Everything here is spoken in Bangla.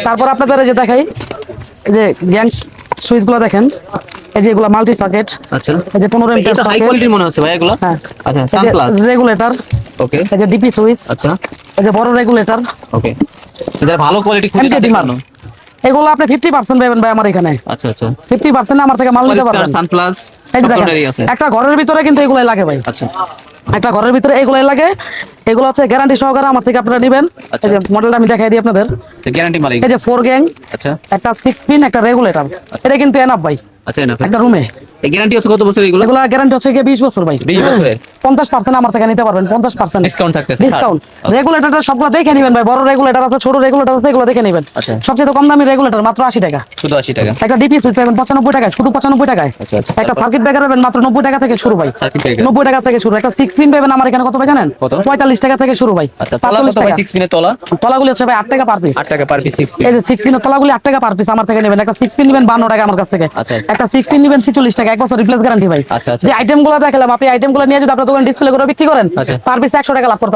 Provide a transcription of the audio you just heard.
তারপর আপনাদের এই যে দেখাই, এই যে গ্যাং সুইচ গুলো দেখেন, এই যে এগুলা মাল্টি সকেট। আচ্ছা, এই যে 15 এমপিআর এটা হাই কোয়ালিটির মনে হচ্ছে ভাই এগুলো। হ্যাঁ, আচ্ছা, সানপ্লাস। রেগুলেটর, ওকে, এই যে ডিপি সুইচ, আচ্ছা, এই যে বড় রেগুলেটর, ওকে। এটা ভালো কোয়ালিটি খুঁজে এমকে ডিমান্ড। এগুলো আপনি 50% পাবেন ভাই আমার এখানে। আচ্ছা আচ্ছা, 50% আমার থেকে মাল নিতে পারবেন। সানপ্লাস এই যে সব দেখেন, ধরনেরই আছে। একটা ঘরের ভিতরে কিন্তু এগুলাই লাগে ভাই। আচ্ছা, একটা ঘরের ভিতরে এগুলাই লাগে। এগুলো হচ্ছে গ্যারান্টি সহকারে আমার থেকে আপনারা নেবেন। আচ্ছা। এই যে মডেলটা আমি দেখাই দিই আপনাদের। তো গ্যারান্টি মালিক। এই যে 4 গ্যাং, আচ্ছা একটা 6 পিন, একটা রেগুলেটর। এটা কিন্তু এনাফ ভাই আচ্ছা, এনাফ। একটা রুমে। এই গ্যারান্টি আছে কত বছর এগুলো? এগুলা গ্যারান্টি হচ্ছে কি 20 বছর ভাই। 20 বছরের 50% আমার থেকে নিতে পারবেন, 50% ডিসকাউন্ট থাকতেছে। ডিসকাউন্ট। রেগুলেটরটা সবগুলো দেখে নেবেন ভাই, বড় রেগুলেটর আছে, ছোট রেগুলেটর আছে, এগুলো দেখে নেবেন। আচ্ছা। সবচেয়ে কম দামি রেগুলেটর মাত্র 80 টাকা। শুধু 80 টাকা। একটা ডিপি সুইচ পাবেন 95 টাকায়, শুধু 95 টাকায়। আচ্ছা আচ্ছা। একটা সার্কিট ব্রেকার পাবেন মাত্র 90 টাকা থেকে শুরু ভাই। সার্কিট ব্রেকার 90 টাকা থেকে শুরু। একটা 6 পিন পাবেন আমার এখানে কত ভাই জানেন? কত? 45 টাকা থেকে শুরু ভাই। আচ্ছা, তলা 45 কত ভাই? টাকা। 6 পিনের তলা তলাগুলি হচ্ছে ভাই 8 টাকা পার পিস। 8 টাকা পার পিস 6 পিন। এই যে 6 পিনের তলাগুলি 8 টাকা পার পিস আমার থেকে নেবেন। একটা 6 পিন নেবেন 52 টাকা আমার কাছ থেকে। আচ্ছা, আচ্ছা। একটা 6 পিন নেবেন 46 টাকা, 1 বছর রিপ্লেস গ্যারান্টি ভাই। আচ্ছা, আচ্ছা। যে আইটেমগুলো দেখালাম, আপনি আইটেমগুলো নিয়ে যদি আপনার দোকানে ডিসপ্লে করে বিক্রি করেন, আচ্ছা। পার পিস 100 টাকা লাভ করতে